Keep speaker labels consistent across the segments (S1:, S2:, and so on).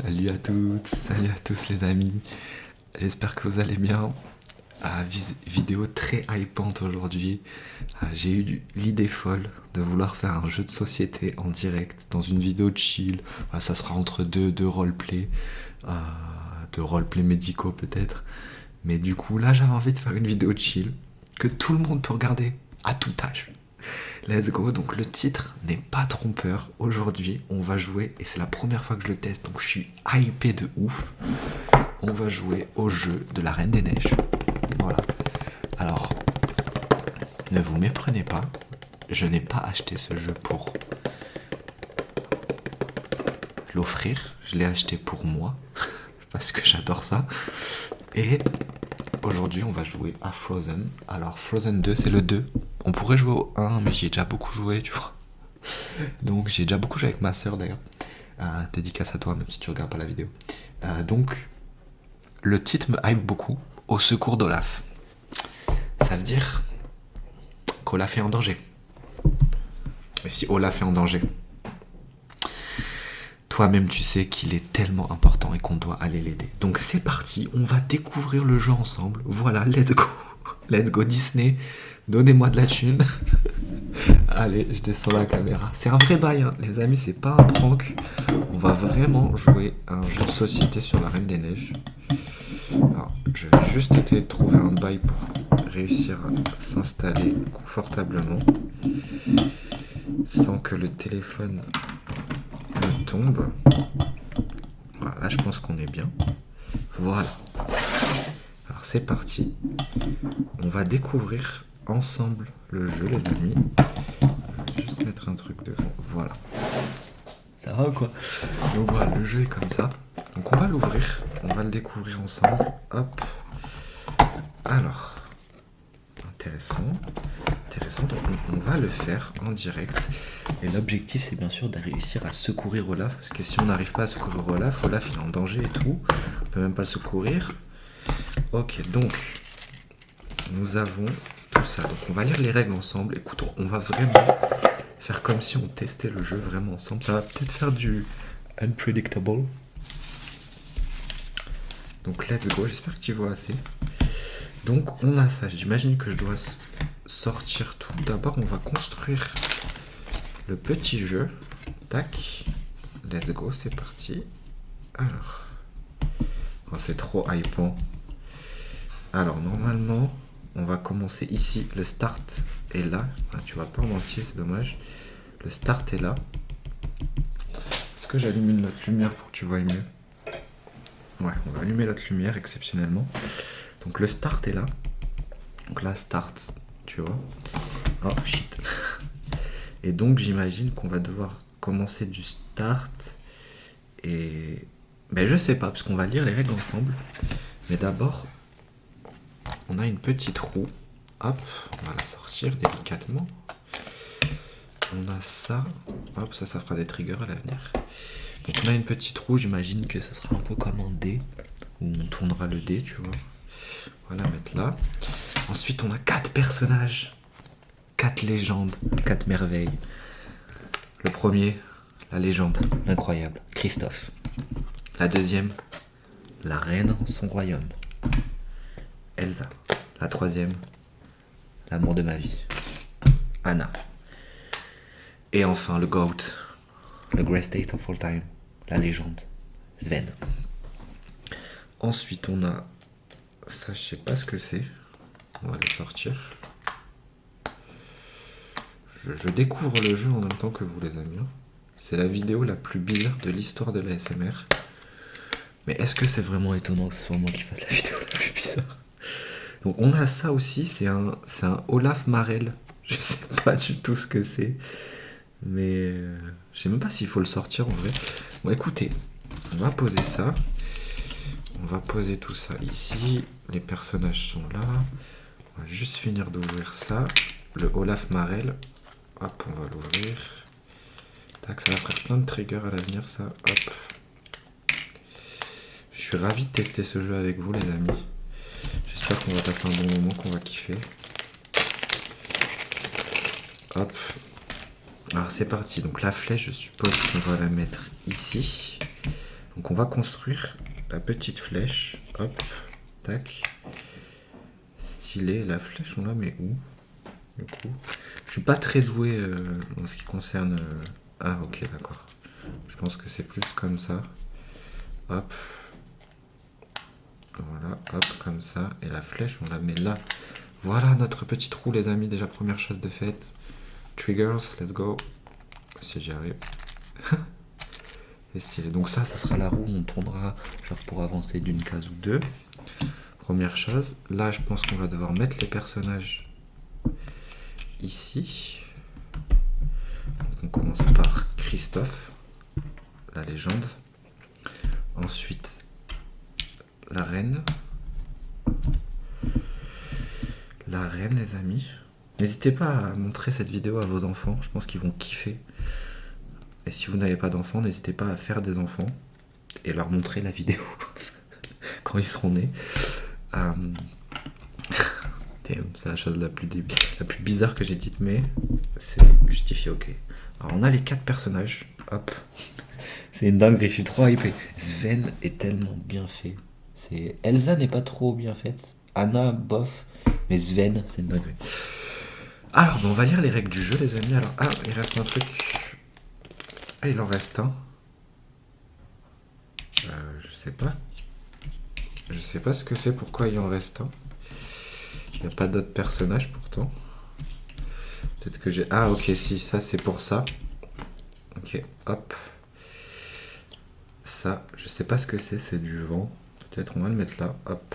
S1: Salut à toutes, salut à tous les amis. J'espère que vous allez bien. Vidéo très hypante aujourd'hui. J'ai eu l'idée folle de vouloir faire un jeu de société en direct dans une vidéo de chill. Ça sera entre deux roleplay, de roleplay médicaux peut-être. Mais du coup là j'avais envie de faire une vidéo de chill que tout le monde peut regarder à tout âge. Let's go, donc le titre n'est pas trompeur. Aujourd'hui on va jouer, et c'est la première fois que je le teste, donc je suis hypé de ouf. On va jouer au jeu de la Reine des Neiges. Voilà. Alors, ne vous méprenez pas, je n'ai pas acheté ce jeu pour l'offrir, je l'ai acheté pour moi, parce que j'adore ça. Et aujourd'hui on va jouer à Frozen. Alors Frozen 2 c'est le 2. On pourrait jouer au 1 mais j'y ai déjà beaucoup joué, tu vois. Donc j'ai déjà beaucoup joué avec ma soeur d'ailleurs. Dédicace à toi même si tu regardes pas la vidéo. Donc le titre me hype beaucoup. Au secours d'Olaf. Ça veut dire qu'Olaf est en danger. Et si Olaf est en danger, toi-même tu sais qu'il est tellement important et qu'on doit aller l'aider. Donc c'est parti, on va découvrir le jeu ensemble. Voilà, let's go. Let's go Disney. Donnez-moi de la thune. Allez, je descends la caméra. C'est un vrai bail, hein. Les amis, c'est pas un prank. On va vraiment jouer un jeu de société sur la Reine des Neiges. Alors, je vais juste essayer de trouver un bail pour réussir à s'installer confortablement sans que le téléphone me tombe. Voilà, là je pense qu'on est bien. Voilà. Alors c'est parti. On va découvrir ensemble le jeu, les amis. Je vais juste mettre un truc devant. Voilà. Ça va quoi? Donc voilà, le jeu est comme ça. Donc on va l'ouvrir, on va le découvrir ensemble. Hop. Alors, intéressant. Donc on va le faire en direct. Et l'objectif c'est bien sûr de réussir à secourir Olaf. Parce que si on n'arrive pas à secourir Olaf, Olaf il est en danger et tout. On peut même pas le secourir. Ok, donc nous avons tout ça. Donc on va lire les règles ensemble. Écoute, on va vraiment faire comme si on testait le jeu vraiment ensemble. Ça va peut-être faire du unpredictable. Donc let's go, j'espère que tu vois assez. Donc on a ça, j'imagine que je dois sortir tout. D'abord on va construire le petit jeu. Tac. Let's go, c'est parti. Alors. Oh, c'est trop hypant. Alors normalement, on va commencer ici. Le start est là. Tu vois pas en entier, c'est dommage. Le start est là. Est-ce que j'allume une autre lumière pour que tu vois mieux? Ouais, on va allumer l'autre lumière exceptionnellement. Donc le start est là. Donc là, start, tu vois. Oh shit. Et donc j'imagine qu'on va devoir commencer du start. Et ben je sais pas, parce qu'on va lire les règles ensemble. Mais d'abord, on a une petite roue. Hop, on va la sortir délicatement. On a ça. Hop, ça fera des triggers à l'avenir. Donc on a une petite roue, j'imagine que ce sera un peu comme un dé, où on tournera le dé, tu vois. On va la mettre là. Ensuite, on a 4 personnages, 4 légendes, 4 merveilles. Le premier, la légende, incroyable, Kristoff. La deuxième, la reine en son royaume, Elsa. La troisième, l'amour de ma vie, Anna. Et enfin, le GOAT, le greatest date of all time, la légende, Sven. Ensuite, on a ça, je sais pas ce que c'est. On va le sortir. Je découvre le jeu en même temps que vous, les amis. C'est la vidéo la plus bizarre de l'histoire de l'ASMR. Mais est-ce que c'est vraiment étonnant que ce soit moi qui fasse la vidéo la plus bizarre? Donc on a ça aussi, c'est un Olaf Marel. Je sais pas du tout ce que c'est. Mais je sais même pas s'il faut le sortir en vrai. Bon écoutez, on va poser ça. On va poser tout ça ici. Les personnages sont là. On va juste finir d'ouvrir ça. Le Olaf Marel. Hop, on va l'ouvrir. Tac, ça va faire plein de triggers à l'avenir, ça. Hop. Je suis ravi de tester ce jeu avec vous, les amis. J'espère qu'on va passer un bon moment, qu'on va kiffer. Hop. Alors c'est parti. Donc la flèche, je suppose qu'on va la mettre ici. Donc on va construire la petite flèche. Hop, tac. Stylé. La flèche, on la met où? Du coup, je suis pas très doué en ce qui concerne... Ah ok, d'accord. Je pense que c'est plus comme ça. Hop. Voilà, hop, comme ça. Et la flèche, on la met là. Voilà notre petit trou, les amis. Déjà, première chose de faite. Triggers, let's go. Si j'y arrive. C'est stylé. Donc ça sera la roue où on tournera genre pour avancer d'une case ou deux. Première chose. Là, je pense qu'on va devoir mettre les personnages ici. Donc on commence par Christophe, la légende. Ensuite, la reine. La reine, les amis. N'hésitez pas à montrer cette vidéo à vos enfants. Je pense qu'ils vont kiffer. Et si vous n'avez pas d'enfants, n'hésitez pas à faire des enfants et leur montrer la vidéo quand ils seront nés. C'est la chose la plus bizarre que j'ai dite, mais c'est justifié, ok. Alors on a les 4 personnages. Hop. C'est une dinguerie, je suis trop hypé. Sven est tellement bien fait. Elsa n'est pas trop bien faite. Anna, bof. Mais Sven, c'est une dinguerie. Alors, on va lire les règles du jeu, les amis. Alors, il reste un truc. Ah, il en reste un. Je sais pas. Je sais pas ce que c'est, pourquoi il en reste un. Il n'y a pas d'autres personnages pourtant. Peut-être que j'ai... Ah, ok, si, ça c'est pour ça. Ok, hop. Ça, je sais pas ce que c'est du vent. Peut-être on va le mettre là, hop.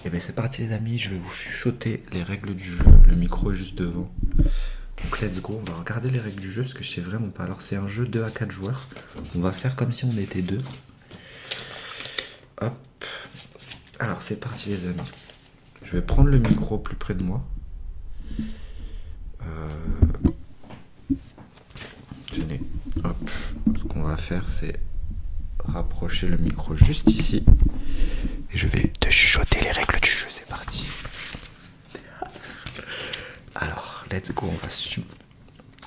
S1: Et bien c'est parti les amis, je vais vous chuchoter les règles du jeu. Le micro est juste devant. Donc let's go, on va regarder les règles du jeu parce que je sais vraiment pas. Alors c'est un jeu 2 à 4 joueurs. On va faire comme si on était 2. Hop. Alors c'est parti les amis. Je vais prendre le micro plus près de moi. Tenez, hop. Ce qu'on va faire c'est rapprocher le micro juste ici. Et je vais te chuchoter les règles du jeu, c'est parti. Alors, let's go,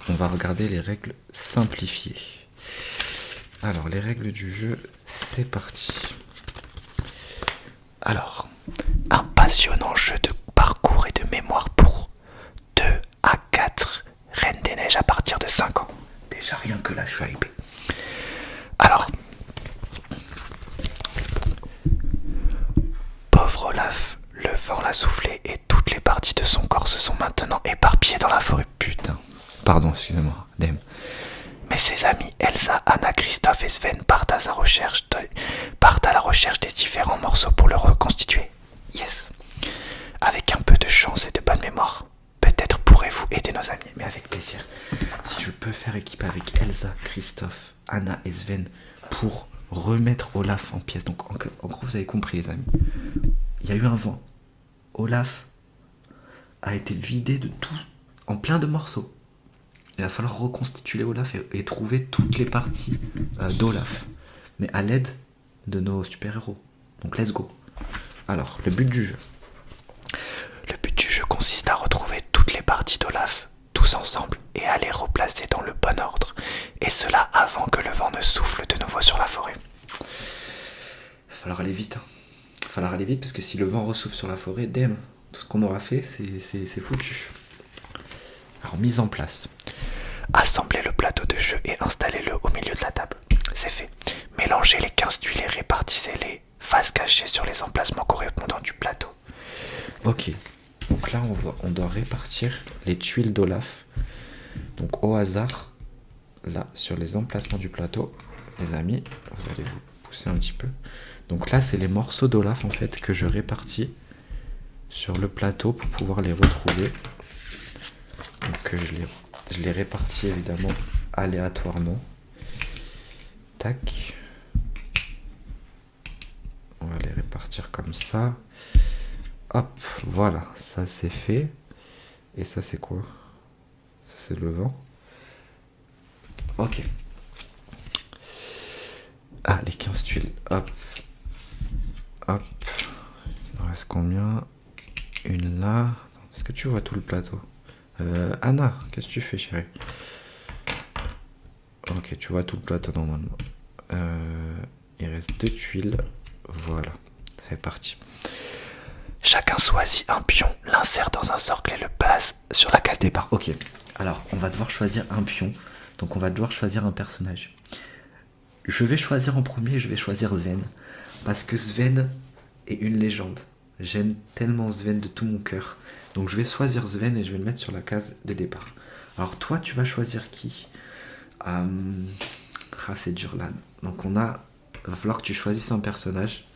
S1: on va regarder les règles simplifiées. Alors, les règles du jeu, c'est parti. Alors, un passionnant jeu de parcours et de mémoire pour 2 à 4 Reine des Neiges à partir de 5 ans. Déjà, rien que là, je suis hypé. Alors, pauvre Olaf, le vent l'a soufflé et toutes les parties de son corps se sont maintenant éparpillées dans la forêt. Putain. Pardon, excusez-moi. Damn. Mais ses amis Elsa, Anna, Christophe et Sven partent à la recherche des différents morceaux pour le reconstituer. Yes. Avec un peu de chance et de bonne mémoire, peut-être pourrez-vous aider nos amis, mais avec plaisir. Si je peux faire équipe avec Elsa, Christophe, Anna et Sven pour remettre Olaf en pièces. Donc en gros, vous avez compris les amis. Il y a eu un vent. Olaf a été vidé de tout, en plein de morceaux. Il va falloir reconstituer Olaf et trouver toutes les parties d'Olaf. Mais à l'aide de nos super-héros. Donc let's go. Alors, le but du jeu. Le but du jeu consiste à retrouver toutes les parties d'Olaf, tous ensemble, et à les replacer dans le bon ordre. Et cela avant que le vent ne souffle de nouveau sur la forêt. Il va falloir aller vite. Il va falloir aller vite parce que si le vent ressouffle sur la forêt, damn, tout ce qu'on aura fait, c'est foutu. Alors, mise en place. Assemblez le plateau de jeu et installez-le au milieu de la table. C'est fait. Mélangez les 15 tuiles et répartissez-les face cachée sur les emplacements correspondants du plateau. Ok. Donc là, on doit répartir les tuiles d'Olaf. Donc au hasard, là, sur les emplacements du plateau, les amis, vous allez vous pousser un petit peu. Donc là, c'est les morceaux d'Olaf, en fait, que je répartis sur le plateau pour pouvoir les retrouver. Donc je les répartis évidemment aléatoirement. Tac. On va les répartir comme ça. Hop, voilà, ça c'est fait. Et ça c'est quoi? Ça c'est le vent. Ok. Ah, les 15 tuiles. Hop. Hop. Il en reste combien? Une là. Est-ce que tu vois tout le plateau? Anna, qu'est-ce que tu fais, chérie? Ok, tu vois tout le plateau normalement. reste 2 tuiles. Voilà, c'est parti.
S2: Chacun choisit un pion, l'insère dans un cercle et le place sur la case départ.
S1: Ok, alors on va devoir choisir un pion. Donc on va devoir choisir un personnage. Je vais choisir en premier, je vais choisir Sven. Parce que Sven est une légende. J'aime tellement Sven de tout mon cœur. Donc je vais choisir Sven et je vais le mettre sur la case de départ. Alors toi, tu vas choisir qui? C'est dur là. Donc il va falloir que tu choisisses un personnage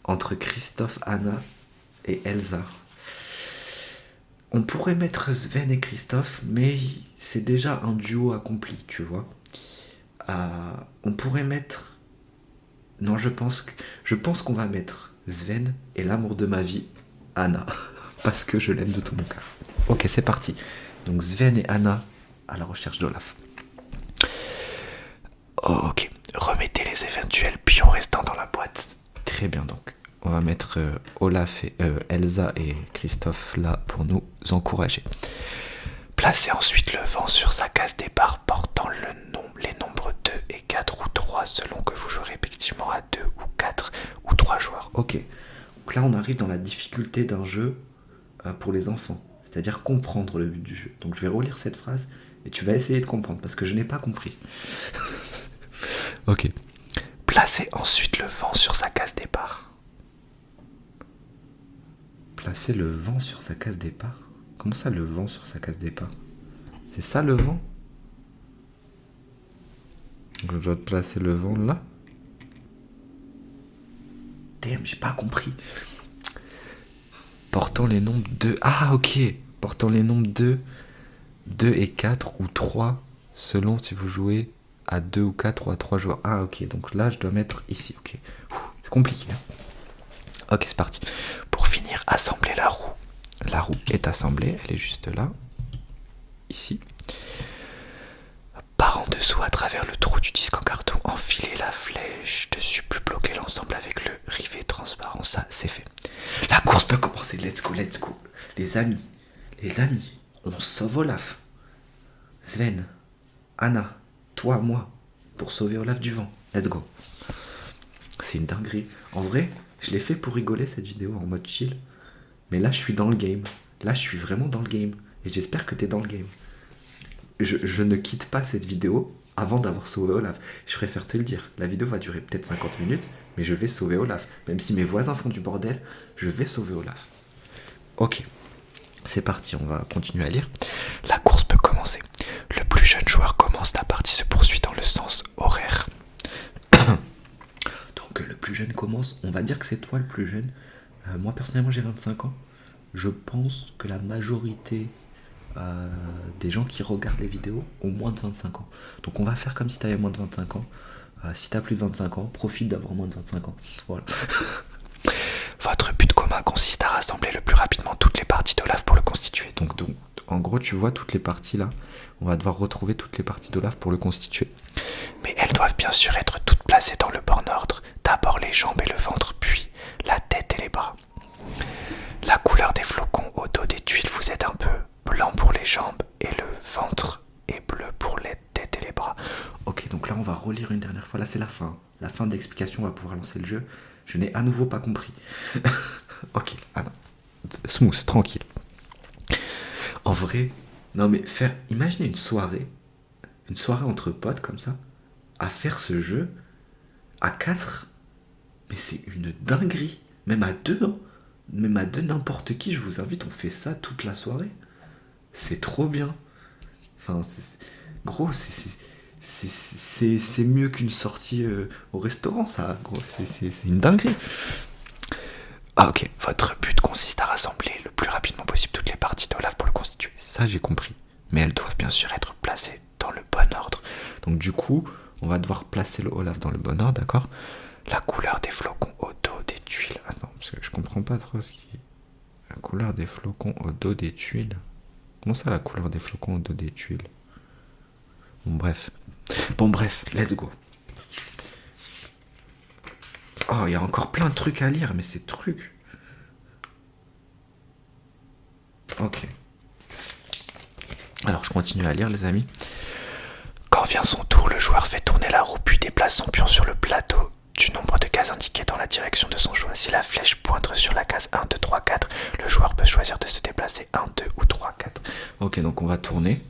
S1: entre Christophe, Anna et Elsa. On pourrait mettre Sven et Christophe, mais c'est déjà un duo accompli, tu vois. On pourrait mettre... Non, je pense qu'on va mettre Sven et l'amour de ma vie, Anna. Parce que je l'aime de tout mon cœur. Ok, c'est parti. Donc Sven et Anna à la recherche d'Olaf.
S2: Ok, remettez les éventuels pions restants dans la boîte.
S1: Très bien, donc on va mettre Olaf et Elsa et Christophe là pour nous encourager.
S2: Placez ensuite le vent sur sa case départ portant les nombres 2 et 4 ou 3 selon que vous jouerez effectivement à 2 ou 4 ou 3 joueurs.
S1: Ok, donc là on arrive dans la difficulté d'un jeu pour les enfants, c'est-à-dire comprendre le but du jeu. Donc je vais relire cette phrase et tu vas essayer de comprendre parce que je n'ai pas compris. Ok.
S2: Placez ensuite le vent sur sa case départ.
S1: Placer le vent sur sa case départ? Comment ça, le vent sur sa case départ? C'est ça le vent? Donc, je dois placer le vent là? Damn, j'ai pas compris. Portant les nombres 2... Ah, ok. Portant les nombres 2 et 4 ou 3, selon si vous jouez à 2 ou 4 ou à 3 joueurs. Ah, ok. Donc là, je dois mettre ici. Ok. C'est compliqué. Ok, c'est parti.
S2: Pour finir, assemblez la roue.
S1: La roue est assemblée. Elle est juste là. Ici.
S2: Par en dessous, à travers le trou du disque en carton, enfilez la flèche dessus, plus bloquer l'ensemble avec le rivet transparent. Ça, c'est fait.
S1: La course peut commencer. Let's go, let's go. Les amis, on sauve Olaf. Sven, Anna, toi, moi, pour sauver Olaf du vent. Let's go. C'est une dinguerie. En vrai, je l'ai fait pour rigoler cette vidéo en mode chill. Mais là, je suis dans le game. Là, je suis vraiment dans le game. Et j'espère que t'es dans le game. Je ne quitte pas cette vidéo avant d'avoir sauvé Olaf. Je préfère te le dire. La vidéo va durer peut-être 50 minutes, mais je vais sauver Olaf. Même si mes voisins font du bordel, je vais sauver Olaf. Ok. C'est parti, on va continuer à lire.
S2: La course peut commencer. Le plus jeune joueur commence, la partie se poursuit dans le sens horaire.
S1: Donc le plus jeune commence, on va dire que c'est toi le plus jeune. Moi personnellement j'ai 25 ans. Je pense que la majorité des gens qui regardent les vidéos ont moins de 25 ans. Donc on va faire comme si tu avais moins de 25 ans. Si tu as plus de 25 ans, profite d'avoir moins de 25 ans. Voilà.
S2: Votre but commun consiste à rassembler le plus rapidement toutes les parties d'Olaf pour le constituer.
S1: Donc, en gros, tu vois toutes les parties là. On va devoir retrouver toutes les parties d'Olaf pour le constituer.
S2: Mais elles doivent bien sûr être toutes placées dans le bon ordre. D'abord les jambes et le ventre, puis la tête et les bras. La couleur des flocons au dos des tuiles vous aide un peu. Blanc pour les jambes et le ventre et bleu pour les têtes et les bras.
S1: Ok, donc là on va relire une dernière fois. Là c'est la fin. La fin de l'explication, on va pouvoir lancer le jeu. Je n'ai à nouveau pas compris. Ok, ah non. Smooth, tranquille. En vrai, non mais imaginez une soirée entre potes comme ça, à faire ce jeu, à 4, mais c'est une dinguerie. Même à 2, hein. Même à 2, n'importe qui, je vous invite, on fait ça toute la soirée. C'est trop bien. Enfin, gros, c'est mieux qu'une sortie au restaurant, ça, gros, c'est une dinguerie.
S2: Ah ok, votre but consiste à rassembler le plus rapidement possible toutes les parties d'Olaf pour le constituer.
S1: Ça, j'ai compris. Mais elles doivent bien sûr être placées dans le bon ordre. Donc du coup, on va devoir placer le Olaf dans le bon ordre, d'accord?
S2: La couleur des flocons au dos des tuiles.
S1: Attends, parce que je comprends pas trop ce qui... La couleur des flocons au dos des tuiles. Comment ça, la couleur des flocons au dos des tuiles? Bon bref, let's go. Oh, il y a encore plein de trucs à lire, mais ces trucs... Ok. Alors, je continue à lire, les amis.
S2: Quand vient son tour, le joueur fait tourner la roue puis déplace son pion sur le plateau du nombre de indiquée dans la direction de son choix. Si la flèche pointe sur la case 1, 2, 3, 4, le joueur peut choisir de se déplacer 1, 2 ou 3, 4.
S1: Ok, donc on va tourner.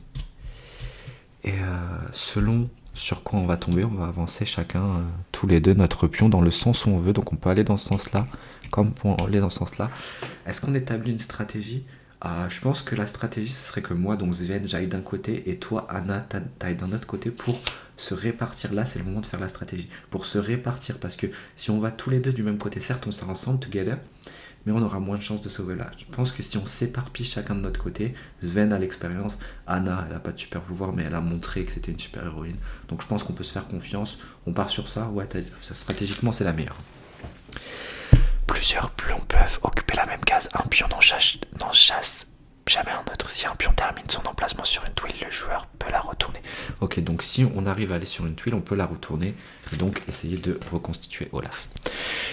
S1: Et selon sur quoi on va tomber, on va avancer chacun, tous les deux, notre pion dans le sens où on veut. Donc on peut aller dans ce sens-là, comme pour aller dans ce sens-là. Est-ce qu'on établit une stratégie ? Je pense que la stratégie, ce serait que moi, donc Sven, j'aille d'un côté et toi, Anna, t'ailles d'un autre côté pour se répartir. Là, c'est le moment de faire la stratégie. Pour se répartir, parce que si on va tous les deux du même côté, certes, on sera ensemble, together, mais on aura moins de chances de sauver là. Je pense que si on s'éparpille chacun de notre côté, Sven a l'expérience, Anna, elle a pas de super pouvoir, mais elle a montré que c'était une super héroïne. Donc je pense qu'on peut se faire confiance. On part sur ça. Ouais, stratégiquement, c'est la meilleure.
S2: Plusieurs pions peuvent occuper la même case. Un pion n'en chasse jamais un autre. Si un pion termine son emplacement sur une tuile, le joueur peut la retourner.
S1: Ok, donc si on arrive à aller sur une tuile, on peut la retourner et donc essayer de reconstituer Olaf.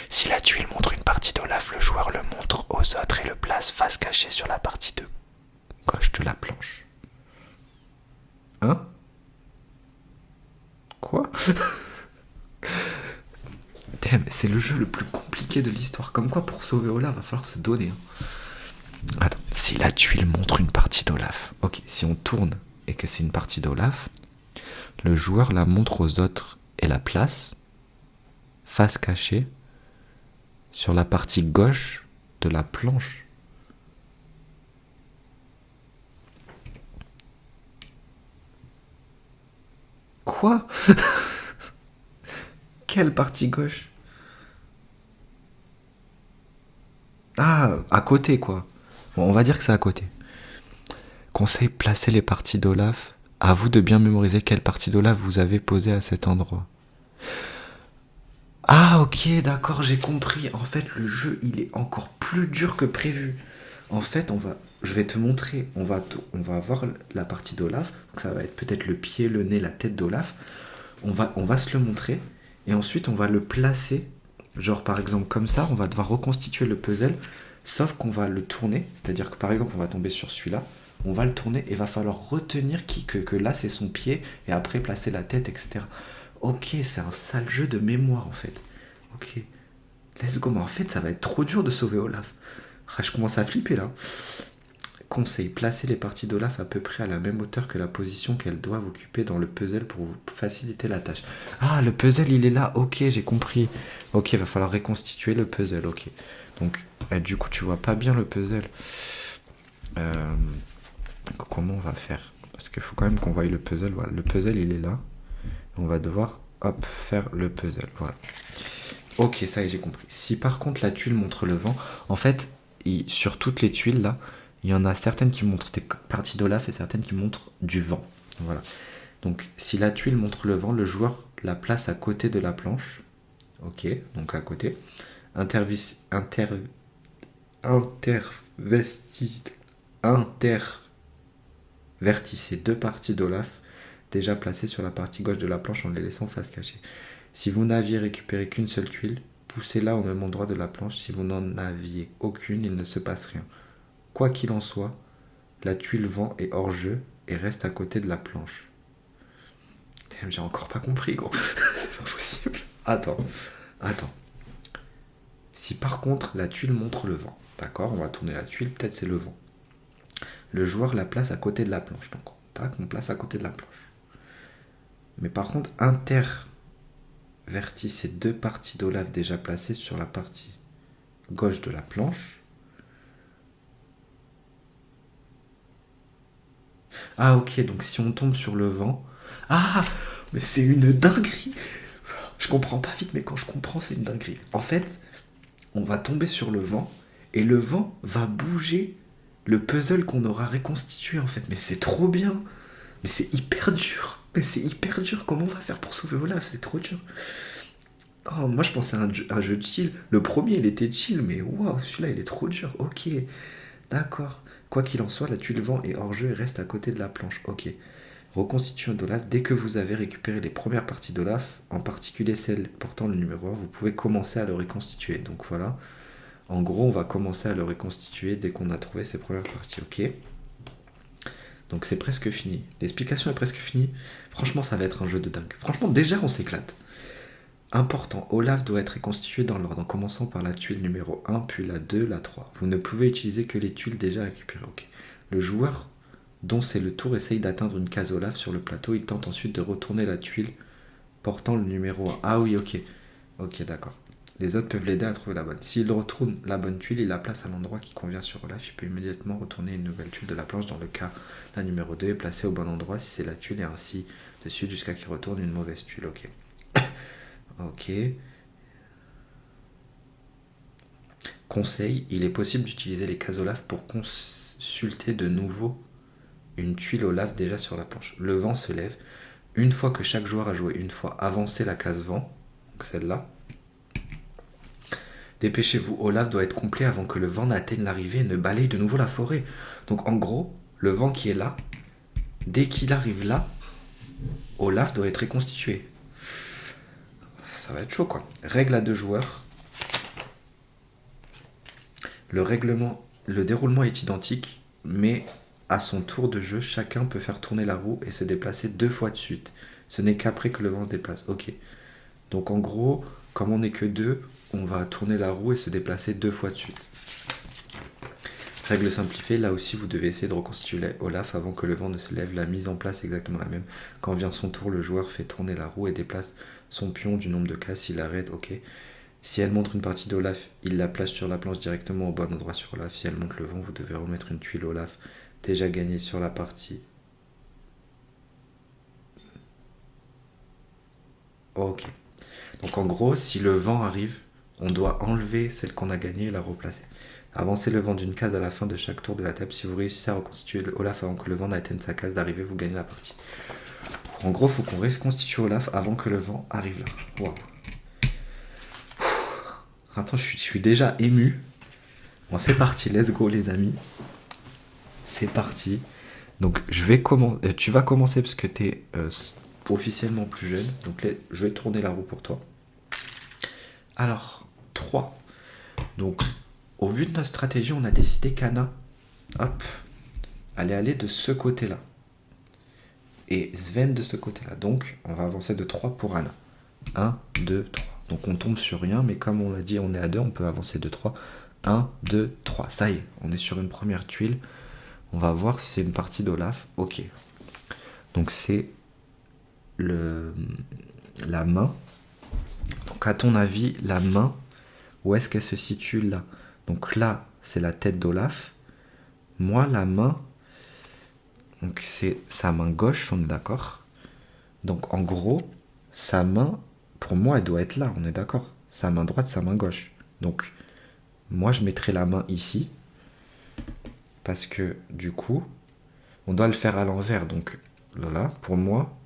S2: Si la tuile montre une partie d'Olaf, le joueur le montre aux autres et le place face cachée sur la partie de
S1: gauche de la planche. Hein ? Quoi ? Damn, c'est le jeu le plus compliqué de l'histoire. Comme quoi, pour sauver Olaf, va falloir se donner.
S2: Attends, si la tuile montre une partie d'Olaf.
S1: Ok, si on tourne et que c'est une partie d'Olaf, le joueur la montre aux autres et la place face cachée sur la partie gauche de la planche. Quoi ? Quelle partie gauche ? Ah, à côté quoi. Bon, on va dire que c'est à côté. Conseil, placez les parties d'Olaf. À vous de bien mémoriser quelle partie d'Olaf vous avez posée à cet endroit. Ah ok, d'accord, j'ai compris. En fait, le jeu, il est encore plus dur que prévu. En fait, je vais te montrer. On va avoir la partie d'Olaf. Donc ça va être peut-être le pied, le nez, la tête d'Olaf. On va se le montrer. Et ensuite, on va le placer. Genre, par exemple, comme ça, on va devoir reconstituer le puzzle. Sauf qu'on va le tourner. C'est-à-dire que, par exemple, on va tomber sur celui-là. On va le tourner et va falloir retenir que là, c'est son pied. Et après, placer la tête, etc. Ok, c'est un sale jeu de mémoire, en fait. Ok. Let's go. Mais en fait, ça va être trop dur de sauver Olaf. Je commence à flipper, là. Conseil, placez les parties d'Olaf à peu près à la même hauteur que la position qu'elles doivent occuper dans le puzzle pour vous faciliter la tâche. Ah, le puzzle, il est là. Ok, j'ai compris. Ok, il va falloir reconstituer le puzzle. Ok. Donc, du coup, tu vois pas bien le puzzle. Comment on va faire ? Parce qu'il faut quand même qu'on voie le puzzle. Voilà, le puzzle, il est là. On va devoir, hop, faire le puzzle. Voilà. Ok, ça y est, j'ai compris. Si par contre la tuile montre le vent, en fait, sur toutes les tuiles là, il y en a certaines qui montrent des parties d'Olaf et certaines qui montrent du vent. Voilà. Donc, si la tuile montre le vent, le joueur la place à côté de la planche. Ok, donc à côté. Vertissez deux parties d'Olaf déjà placées sur la partie gauche de la planche en les laissant face cachée. Si vous n'aviez récupéré qu'une seule tuile, poussez-la au même endroit de la planche. Si vous n'en aviez aucune, il ne se passe rien. Quoi qu'il en soit, la tuile vent est hors jeu et reste à côté de la planche. J'ai encore pas compris, gros. C'est pas possible. Attends. Si par contre la tuile montre le vent, d'accord, on va tourner la tuile, peut-être c'est le vent. Le joueur la place à côté de la planche. Donc, tac, on place à côté de la planche. Mais par contre, intervertissez deux parties d'Olaf déjà placées sur la partie gauche de la planche. Ah ok, donc si on tombe sur le vent... Ah, mais c'est une dinguerie. Je comprends pas vite, mais quand je comprends, c'est une dinguerie. En fait, on va tomber sur le vent, et le vent va bouger le puzzle qu'on aura reconstitué, en fait. Mais c'est trop bien. Mais c'est hyper dur. Comment on va faire pour sauver Olaf ? C'est trop dur. Oh, moi, je pensais à un jeu chill. Le premier, il était chill, mais waouh, celui-là, il est trop dur. Ok, d'accord. Quoi qu'il en soit, la tuile vent est hors jeu et reste à côté de la planche. Ok. Reconstituons d'Olaf. Dès que vous avez récupéré les premières parties d'Olaf, en particulier celle portant le numéro 1, vous pouvez commencer à le reconstituer. Donc voilà. En gros, on va commencer à le reconstituer dès qu'on a trouvé ces premières parties. Ok. Donc c'est presque fini. L'explication est presque finie. Franchement, ça va être un jeu de dingue. Franchement, déjà, on s'éclate. Important, Olaf doit être reconstitué dans l'ordre, en commençant par la tuile numéro 1, puis la 2, la 3. Vous ne pouvez utiliser que les tuiles déjà récupérées. Ok. Le joueur dont c'est le tour essaye d'atteindre une case Olaf sur le plateau. Il tente ensuite de retourner la tuile portant le numéro 1. Ah oui, ok. Ok, d'accord. Les autres peuvent l'aider à trouver la bonne. S'il retourne la bonne tuile, il la place à l'endroit qui convient sur Olaf. Il peut immédiatement retourner une nouvelle tuile de la planche. Dans le cas, la numéro 2 est placée au bon endroit si c'est la tuile et ainsi de suite jusqu'à qu'il retourne une mauvaise tuile. Ok. Ok. Conseil, il est possible d'utiliser les cases Olaf pour consulter de nouveau une tuile Olaf déjà sur la planche. Le vent se lève. Une fois que chaque joueur a joué une fois, avancez la case vent, donc celle-là. Dépêchez-vous, Olaf doit être complet avant que le vent n'atteigne l'arrivée et ne balaye de nouveau la forêt. Donc en gros, le vent qui est là, dès qu'il arrive là, Olaf doit être reconstitué. Ça va être chaud quoi. Règle à 2 joueurs. Le déroulement est identique, mais à son tour de jeu, chacun peut faire tourner la roue et se déplacer 2 fois de suite. Ce n'est qu'après que le vent se déplace. Ok. Donc en gros, comme on n'est que 2, on va tourner la roue et se déplacer 2 fois de suite. Règle simplifiée, là aussi vous devez essayer de reconstituer Olaf avant que le vent ne se lève. La mise en place est exactement la même. Quand vient son tour, le joueur fait tourner la roue et déplace son pion du nombre de cases. S'il arrête, ok. Si elle montre une partie d'Olaf, il la place sur la planche directement au bon endroit sur Olaf. Si elle montre le vent, vous devez remettre une tuile Olaf déjà gagnée sur la partie. Ok. Donc en gros, si le vent arrive, on doit enlever celle qu'on a gagnée et la replacer. Avancez le vent d'une case à la fin de chaque tour de la table. Si vous réussissez à reconstituer Olaf avant que le vent n'atteigne sa case d'arrivée, vous gagnez la partie. En gros, il faut qu'on reconstitue Olaf avant que le vent arrive là. Waouh. Attends, je suis déjà ému. Bon, c'est parti, let's go les amis. C'est parti. Donc, tu vas commencer parce que tu es officiellement plus jeune. Donc, là, je vais tourner la roue pour toi. Alors, 3. Donc, au vu de notre stratégie, on a décidé qu'Anna, hop, allait aller de ce côté-là. Et Sven de ce côté-là. Donc, on va avancer de 3 pour Anna. 1, 2, 3. Donc, on tombe sur rien, mais comme on l'a dit, on est à 2, on peut avancer de 3. 1, 2, 3. Ça y est, on est sur une première tuile. On va voir si c'est une partie d'Olaf. Ok. Donc, c'est la main. Donc, à ton avis, la main, où est-ce qu'elle se situe là? Donc là, c'est la tête d'Olaf. Moi, la main, donc c'est sa main gauche, on est d'accord. Donc en gros, sa main, pour moi, elle doit être là, on est d'accord. Sa main droite, sa main gauche. Donc, moi, je mettrai la main ici. Parce que, du coup, on doit le faire à l'envers. Donc, là, pour moi,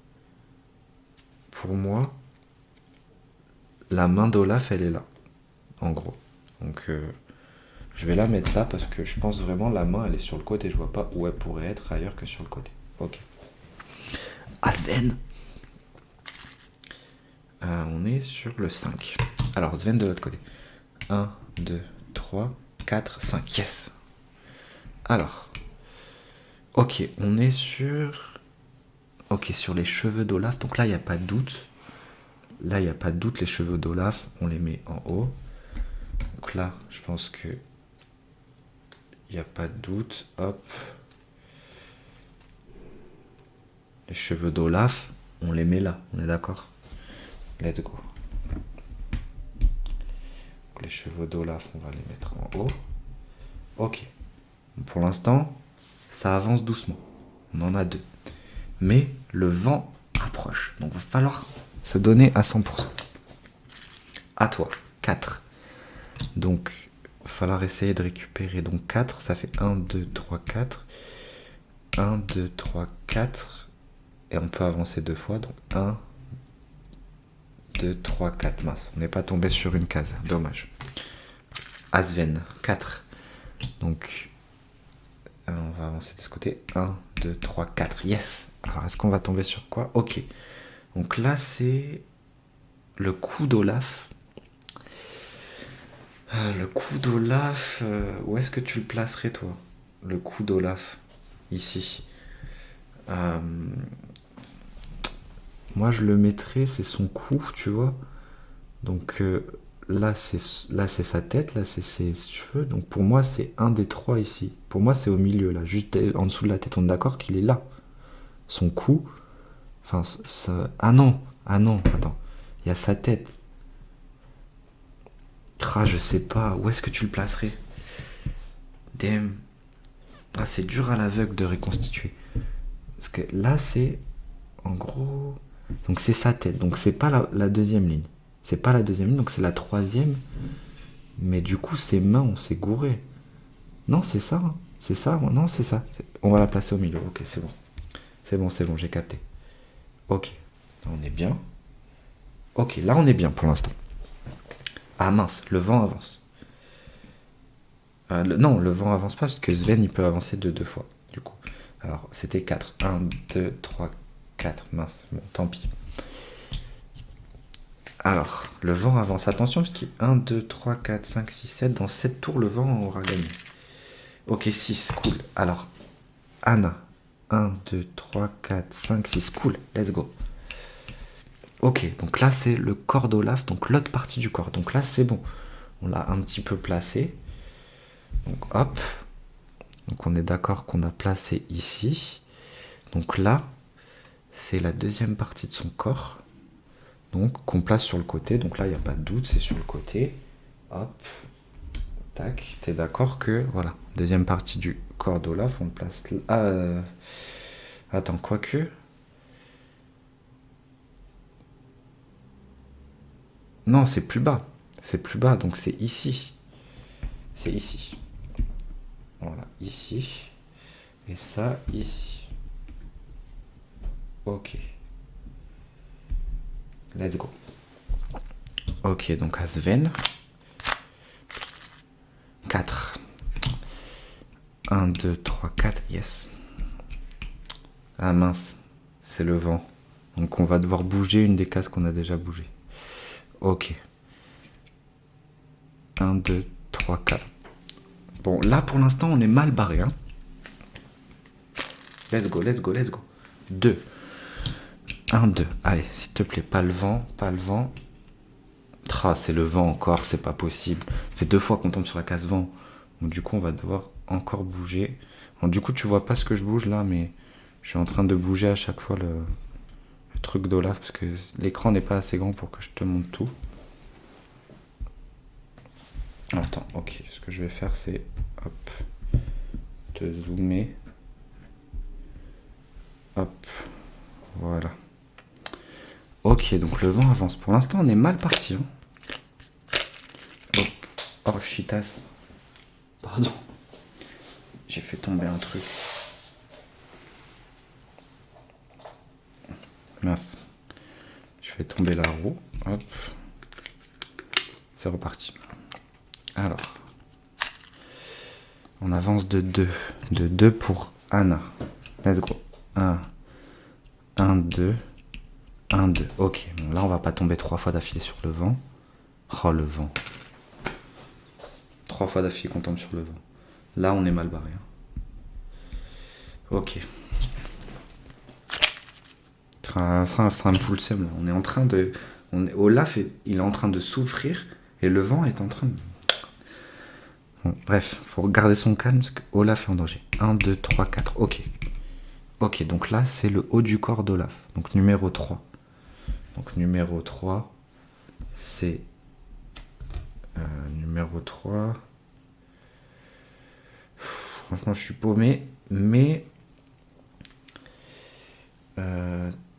S1: la main d'Olaf, elle est là. En gros. Donc, je vais la mettre là parce que je pense vraiment la main, elle est sur le côté. Je vois pas où elle pourrait être ailleurs que sur le côté. Ok. Sven. On est sur le 5. Alors, Sven de l'autre côté. 1, 2, 3, 4, 5. Yes. Alors. Ok, on est sur... Ok, sur les cheveux d'Olaf. Donc là, il n'y a pas de doute. Là, il n'y a pas de doute. Les cheveux d'Olaf, on les met en haut. Donc là, je pense que... Il n'y a pas de doute. Hop. Les cheveux d'Olaf, on les met là. On est d'accord? Let's go. Donc les cheveux d'Olaf, on va les mettre en haut. Ok. Pour l'instant, ça avance doucement. On en a 2. Mais le vent approche. Donc il va falloir se donner à 100%. À toi. 4. Donc, il va falloir essayer de récupérer. Donc 4, ça fait 1, 2, 3, 4. 1, 2, 3, 4. Et on peut avancer 2 fois. Donc 1, 2, 3, 4. Mince, on n'est pas tombé sur une case. Dommage. Sven, 4. Donc, on va avancer de ce côté. 1, 2, 3, 4. Yes. Alors, est-ce qu'on va tomber sur quoi? Ok. Donc là, c'est le coup d'Olaf. Le coup d'Olaf, où est-ce que tu le placerais, toi? Le coup d'Olaf, ici. Moi, je le mettrais, c'est son cou, tu vois. Donc là, c'est sa tête, là, c'est ses cheveux. Donc pour moi, c'est un des trois ici. Pour moi, c'est au milieu, là, juste en dessous de la tête. On est d'accord qu'il est là. Son cou. Enfin, ah non, attends. Il y a sa tête. Ah, je sais pas. Où est-ce que tu le placerais? Damn. Ah, c'est dur à l'aveugle de reconstituer. Parce que là, c'est... En gros... Donc c'est sa tête. Donc c'est pas la deuxième ligne. C'est pas la deuxième ligne, donc c'est la troisième. Mais du coup, ses mains, on s'est gouré. Non, c'est ça. Hein. C'est ça. Non, c'est ça. On va la placer au milieu. Ok, c'est bon. C'est bon, j'ai capté. Ok. On est bien. Ok, là, on est bien pour l'instant. Ah mince, le vent avance. Non, le vent avance pas parce que Sven il peut avancer de 2 fois. Du coup. Alors c'était 4. 1, 2, 3, 4. Mince, bon, tant pis. Alors, le vent avance. Attention parce qu'il y a 1, 2, 3, 4, 5, 6, 7. Dans 7 tours, le vent aura gagné. Ok, 6, cool. Alors, Anna. 1, 2, 3, 4, 5, 6. Cool, let's go. Ok, donc là c'est le corps d'Olaf, donc l'autre partie du corps. Donc là c'est bon. On l'a un petit peu placé. Donc hop. Donc on est d'accord qu'on a placé ici. Donc là, c'est la deuxième partie de son corps. Donc qu'on place sur le côté. Donc là, il n'y a pas de doute, c'est sur le côté. Hop. Tac. T'es d'accord que, voilà, deuxième partie du corps d'Olaf, on le place là. Attends, quoique... Non, c'est plus bas. C'est plus bas, donc c'est ici. C'est ici. Voilà, ici. Et ça, ici. Ok. Let's go. Ok, donc à Sven. 4. 1, 2, 3, 4. Yes. Ah mince. C'est le vent. Donc on va devoir bouger une des cases qu'on a déjà bougées. Ok. 1, 2, 3, 4. Bon, là pour l'instant on est mal barré. Hein. Let's go. 2. 1, 2. Allez, s'il te plaît, pas le vent. C'est le vent encore, c'est pas possible. Ça fait 2 fois qu'on tombe sur la case vent. Donc du coup on va devoir encore bouger. Bon, du coup tu vois pas ce que je bouge là, mais je suis en train de bouger à chaque fois le truc d'Olaf parce que l'écran n'est pas assez grand pour que je te montre tout. Attends, ok, ce que je vais faire c'est hop, te zoomer. Hop, voilà. Ok, donc le vent avance. Pour l'instant on est mal parti. Hein. Oh, chitas. Pardon. J'ai fait tomber un truc. Mince. Je fais tomber la roue. Hop. C'est reparti. Alors. On avance de 2. De 2 pour Anna. Let's go. 1. 1, 2. 1, 2. Ok. Bon, là, on va pas tomber 3 fois d'affilée sur le vent. Oh, le vent. 3 fois d'affilée qu'on tombe sur le vent. Là, on est mal barré. Hein. Ok. Ça me fout le seum là. On est en train de... Olaf, il est en train de souffrir et le vent est en train de... Bon, bref, faut garder son calme parce que Olaf est en danger. 1, 2, 3, 4. Ok. Ok, donc là, c'est le haut du corps d'Olaf. Donc numéro 3. Donc numéro 3, c'est... numéro 3... Franchement, je suis paumé, mais...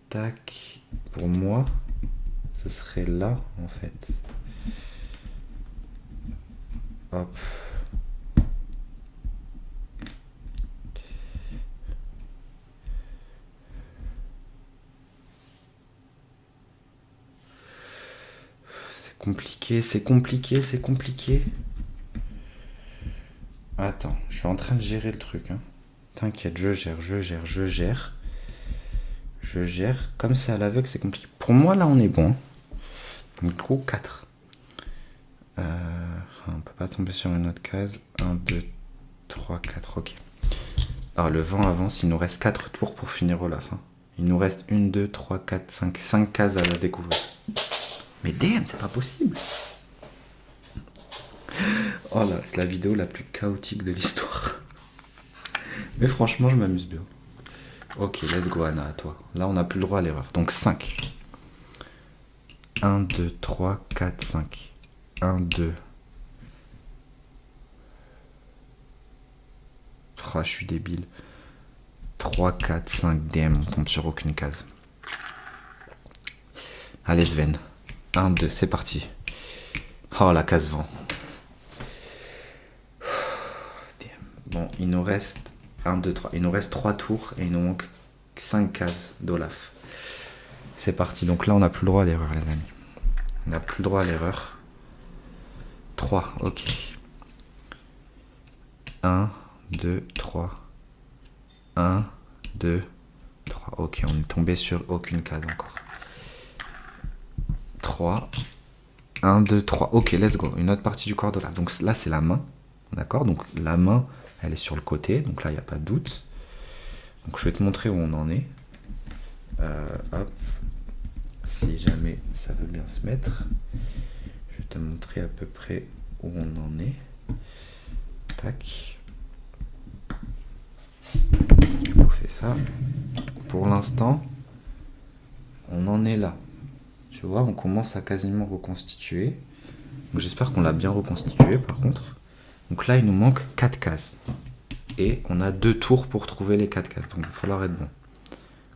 S1: tac, pour moi, ce serait là, en fait. Hop. C'est compliqué. Attends, je suis en train de gérer le truc. Hein. T'inquiète, je gère. Comme c'est à l'aveugle, c'est compliqué. Pour moi, là, on est bon. Donc, du coup, 4. On peut pas tomber sur une autre case. 1, 2, 3, 4. Ok. Alors, le vent avance. Il nous reste 4 tours pour finir Olaf. Hein. Il nous reste 1, 2, 3, 4, 5. 5 cases à la découvrir. Mais damn, c'est pas possible. Oh là, c'est la vidéo la plus chaotique de l'histoire. Mais franchement, je m'amuse bien. Ok, let's go Anna, à toi. Là, on n'a plus le droit à l'erreur. Donc 5. 1, 2, 3, 4, 5. 1, 2. Oh, je suis débile. 3, 4, 5. DM, on tombe sur aucune case. Allez Sven. 1, 2, c'est parti. Oh, la case vent. Bon, il nous reste 1, 2, 3. Il nous reste 3 tours et il nous manque 5 cases d'Olaf. C'est parti. Donc là, on n'a plus le droit à l'erreur, les amis. On n'a plus le droit à l'erreur. 3, ok. 1, 2, 3. 1, 2, 3. Ok, on est tombé sur aucune case encore. 3. 1, 2, 3. Ok, let's go. Une autre partie du corps d'Olaf. Donc là, c'est la main. D'accord? Donc la main, elle est sur le côté. Donc là, il n'y a pas de doute. Donc je vais te montrer où on en est. Hop. Si jamais ça veut bien se mettre. Je vais te montrer à peu près où on en est. Tac. Je vous fais ça. Pour l'instant, on en est là. Tu vois, on commence à quasiment reconstituer. Donc j'espère qu'on l'a bien reconstitué par contre. Donc là, il nous manque 4 cases. Et on a 2 tours pour trouver les 4 cases. Donc il va falloir être bon.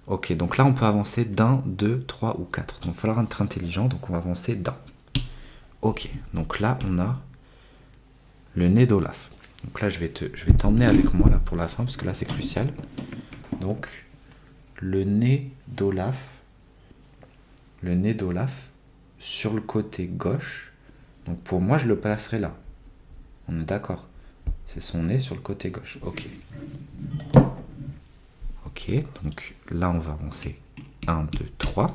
S1: Ok, donc là, on peut avancer d'1, 2, 3 ou 4. Donc il va falloir être intelligent. Donc on va avancer d'1. Ok, donc là, on a le nez d'Olaf. Donc là, je vais t'emmener avec moi là pour la fin, parce que là, c'est crucial. Donc, le nez d'Olaf sur le côté gauche. Donc pour moi, je le placerai là. On est d'accord? C'est son nez sur le côté gauche. Ok. Ok, donc là, on va avancer. 1, 2, 3.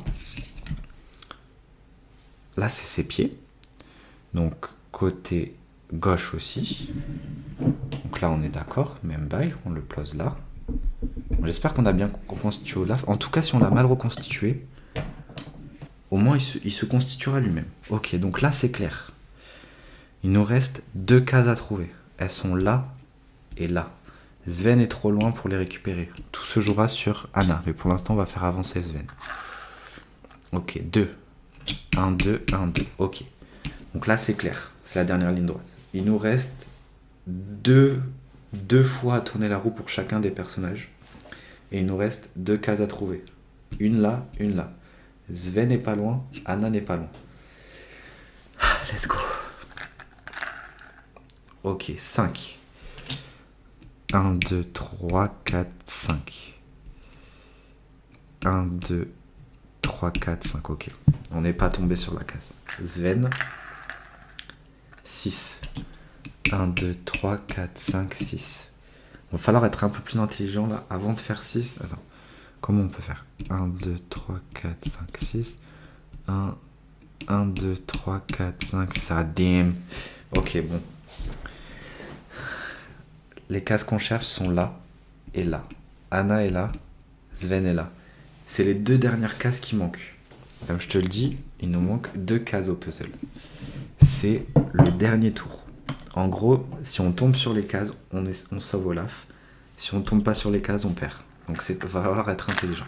S1: Là, c'est ses pieds. Donc, côté gauche aussi. Donc là, on est d'accord. Même bail, on le place là. Bon, j'espère qu'on a bien reconstitué Olaf. En tout cas, si on l'a mal reconstitué, au moins, il se constituera lui-même. Ok, donc là, c'est clair. Il nous reste 2 cases à trouver. Elles sont là et là. Sven est trop loin pour les récupérer. Tout se jouera sur Anna. Mais pour l'instant, on va faire avancer Sven. Ok, 2. 1, 2, 1, 2. Ok. Donc là, c'est clair. C'est la dernière ligne droite. Il nous reste 2 fois à tourner la roue pour chacun des personnages. Et il nous reste 2 cases à trouver. Une là, une là. Sven n'est pas loin, Anna n'est pas loin. Let's go. Ok, 5. 1, 2, 3, 4, 5. 1, 2, 3, 4, 5. Ok. On n'est pas tombé sur la case. Sven. 6. 1, 2, 3, 4, 5, 6. Il va falloir être un peu plus intelligent là avant de faire 6. Attends. Comment on peut faire? 1, 2, 3, 4, 5, 6. 1, 2, 3, 4, 5. Ça damn. Ok, bon. Les cases qu'on cherche sont là et là. Anna est là. Sven est là. C'est les 2 dernières cases qui manquent. Comme je te le dis, il nous manque 2 cases au puzzle. C'est le dernier tour. En gros, si on tombe sur les cases, on sauve Olaf. Si on tombe pas sur les cases, on perd. Donc il va falloir être intelligent.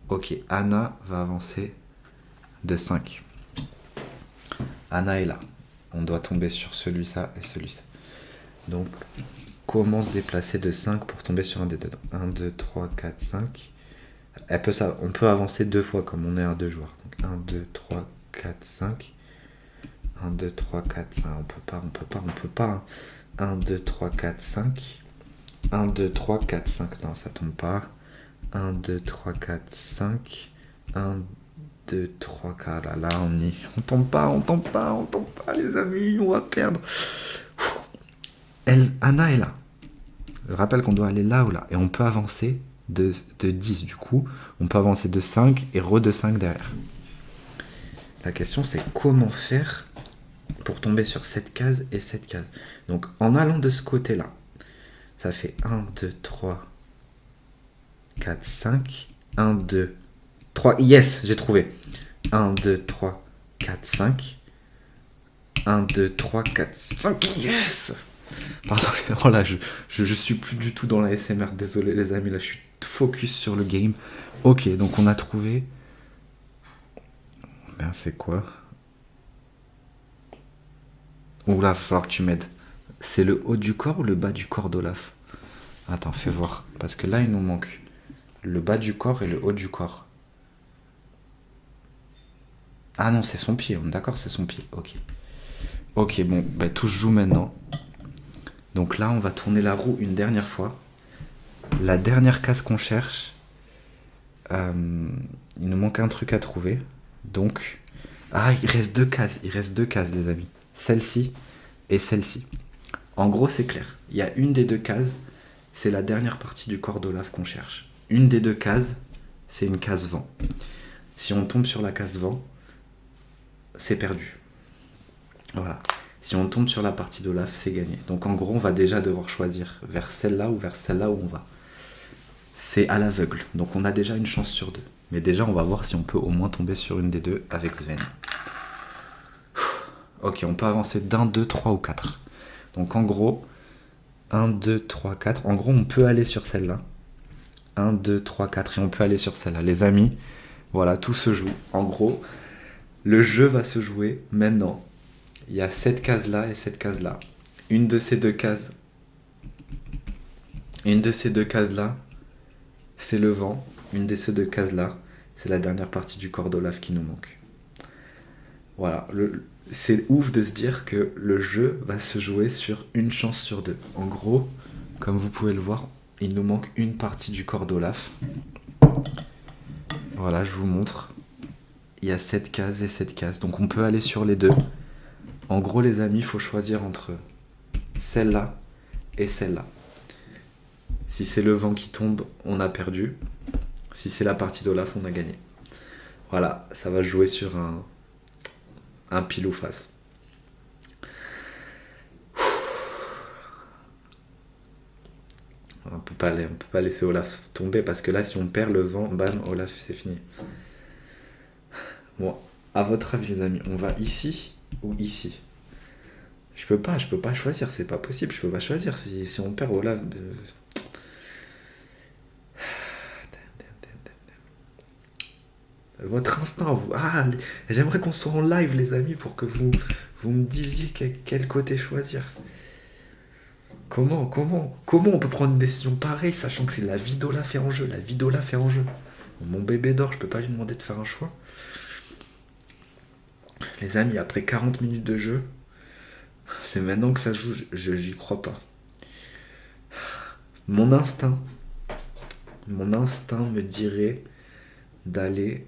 S1: Ok, Anna va avancer de 5. Anna est là. On doit tomber sur celui-là et celui-là. Donc, comment se déplacer de 5 pour tomber sur un des deux? 1, 2, 3, 4, 5. On peut avancer 2 fois comme on est à 2 joueurs. Donc 1, 2, 3, 4, 5. 1, 2, 3, 4, 5. On peut pas. 1, 2, 3, 4, 5. 1, 2, 3, 4, 5. Non, ça tombe pas. 1, 2, 3, 4, 5. 1, 2, 3, 4. Là, on tombe pas, les amis. On va perdre. Anna est là. Je rappelle qu'on doit aller là ou là. Et on peut avancer de 10 du coup. On peut avancer de 5 et de 5 derrière. La question, c'est comment faire pour tomber sur cette case et cette case. Donc, en allant de ce côté-là, ça fait 1, 2, 3, 4, 5. 1, 2, 3. Yes, j'ai trouvé. 1, 2, 3, 4, 5. 1, 2, 3, 4, 5. Yes! Pardon, oh là, je suis plus du tout dans la SMR. Désolé les amis, là je suis focus sur le game. Ok, donc on a trouvé... Ben c'est quoi? Oula, il va falloir que tu m'aides. C'est le haut du corps ou le bas du corps d'Olaf? Attends, fais voir. Parce que là, il nous manque le bas du corps et le haut du corps. Ah non, c'est son pied. On est d'accord, c'est son pied. Ok. Ok, bon, bah, tout se joue maintenant. Donc là, on va tourner la roue une dernière fois. La dernière case qu'on cherche, il nous manque un truc à trouver. Donc, ah, il reste 2 cases. Il reste 2 cases, les amis. Celle-ci et celle-ci. En gros, c'est clair. Il y a une des 2 cases, c'est la dernière partie du corps d'Olaf qu'on cherche. Une des 2 cases, c'est une case vent. Si on tombe sur la case vent, c'est perdu. Voilà. Si on tombe sur la partie d'Olaf, c'est gagné. Donc en gros, on va déjà devoir choisir vers celle-là ou vers celle-là où on va. C'est à l'aveugle. Donc on a déjà une chance sur 2. Mais déjà, on va voir si on peut au moins tomber sur une des 2 avec Sven. Ok, on peut avancer d'1, 2, 3 ou 4. Donc en gros, 1, 2, 3, 4. En gros, on peut aller sur celle-là. 1, 2, 3, 4. Et on peut aller sur celle-là. Les amis, voilà, tout se joue. En gros, le jeu va se jouer maintenant. Il y a cette case-là et cette case-là. Une de ces 2 cases. Une de ces 2 cases-là, c'est le vent. Une de ces 2 cases-là, c'est la dernière partie du corps d'Olaf qui nous manque. Voilà. C'est ouf de se dire que le jeu va se jouer sur une chance sur 2. En gros, comme vous pouvez le voir, il nous manque une partie du corps d'Olaf. Voilà, je vous montre. Il y a cette case et cette case. Donc on peut aller sur les 2. En gros, les amis, il faut choisir entre celle-là et celle-là. Si c'est le vent qui tombe, on a perdu. Si c'est la partie d'Olaf, on a gagné. Voilà, ça va jouer sur un pile ou face. On peut pas laisser Olaf tomber parce que là, si on perd le vent, bam, Olaf, c'est fini. Bon, à votre avis, les amis, on va ici ou ici? Je peux pas choisir, c'est pas possible, je peux pas choisir. Si on perd Olaf... Votre instinct, vous... Ah, j'aimerais qu'on soit en live, les amis, pour que vous me disiez quel côté choisir. Comment on peut prendre une décision pareille, sachant que c'est la vie d'Olaf est en jeu, Mon bébé d'or, je peux pas lui demander de faire un choix. Les amis, après 40 minutes de jeu, c'est maintenant que ça joue, j'y crois pas. Mon instinct me dirait d'aller...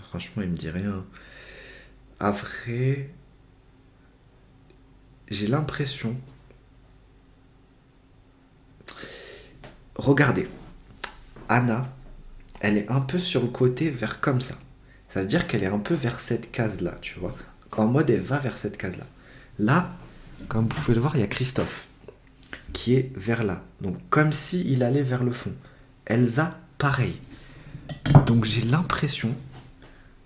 S1: Franchement, il me dit rien. Après, j'ai l'impression... Regardez, Anna, elle est un peu sur le côté vers comme ça. Ça veut dire qu'elle est un peu vers cette case-là, tu vois. En mode, elle va vers cette case-là. Là, comme vous pouvez le voir, il y a Christophe qui est vers là. Donc, comme s'il allait vers le fond. Elsa, pareil. Donc, j'ai l'impression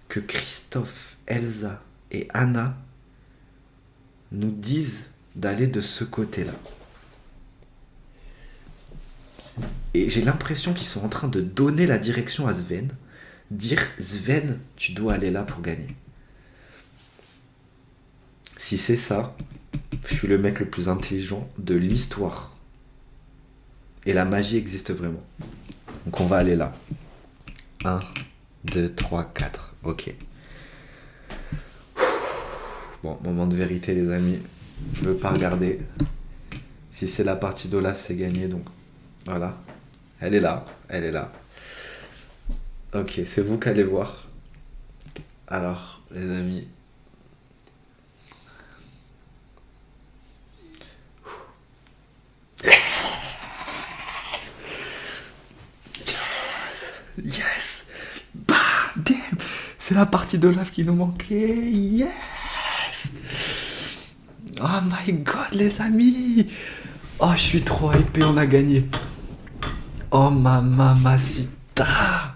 S1: que Christophe, Elsa et Anna nous disent d'aller de ce côté-là. Et j'ai l'impression qu'ils sont en train de donner la direction à Sven. Dire, Sven, tu dois aller là pour gagner. Si c'est ça, je suis le mec le plus intelligent de l'histoire. Et la magie existe vraiment. Donc on va aller là. 1, 2, 3, 4. Ok. Bon, moment de vérité, les amis. Je veux pas regarder. Si c'est la partie d'Olaf, c'est gagné. Donc voilà. Elle est là. Ok, c'est vous qui allez voir. Alors, les amis. Yes. Bah, damn. C'est la partie d'Olaf qui nous manquait. Yes. Oh my god, les amis. Oh, je suis trop hypé, on a gagné. Oh, ma mamacita.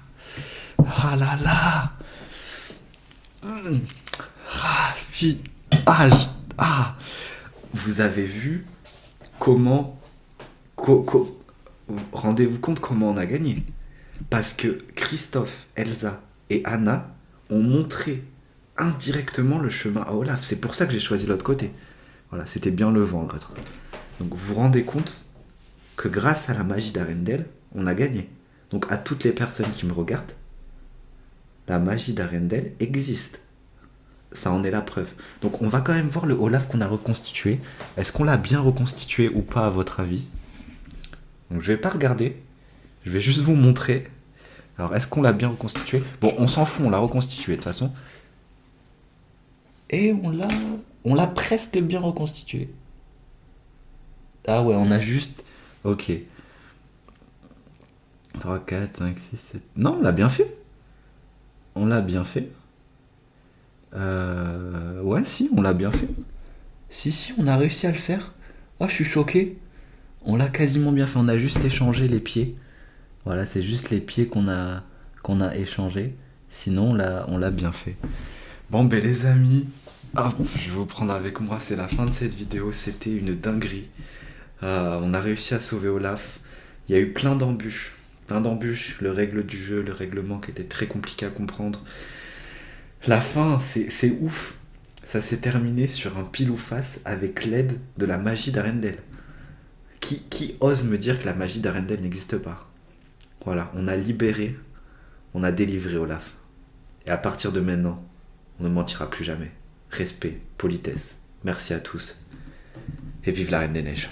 S1: Ah là là. Ah, vous avez vu comment... Rendez-vous compte comment on a gagné. Parce que Christophe, Elsa et Anna ont montré indirectement le chemin à Olaf. C'est pour ça que j'ai choisi l'autre côté. Voilà, c'était bien le vent l'autre. Donc vous vous rendez compte que grâce à la magie d'Arendelle, on a gagné. Donc à toutes les personnes qui me regardent, la magie d'Arendelle existe. Ça en est la preuve. Donc on va quand même voir le Olaf qu'on a reconstitué. Est-ce qu'on l'a bien reconstitué ou pas à votre avis? Donc je vais pas regarder. Je vais juste vous montrer. Alors est-ce qu'on l'a bien reconstitué? Bon, on s'en fout, on l'a reconstitué de toute façon. Et on l'a presque bien reconstitué. Ah ouais, on a juste... Ok. 3, 4, 5, 6, 7... Non, on l'a bien fait. On l'a bien fait. Ouais, si, on l'a bien fait. Si, on a réussi à le faire. Oh, je suis choqué. On l'a quasiment bien fait. On a juste échangé les pieds. Voilà, c'est juste les pieds qu'on a échangés. Sinon, on l'a bien fait. Bon, ben les amis, je vais vous prendre avec moi. C'est la fin de cette vidéo. C'était une dinguerie. On a réussi à sauver Olaf. Il y a eu plein d'embûches. Le règle du jeu, le règlement qui était très compliqué à comprendre. La fin, c'est ouf. Ça s'est terminé sur un pile ou face avec l'aide de la magie d'Arendelle. Qui ose me dire que la magie d'Arendelle n'existe pas? Voilà, on a libéré, on a délivré Olaf. Et à partir de maintenant, on ne mentira plus jamais. Respect, politesse. Merci à tous. Et vive la Reine des Neiges.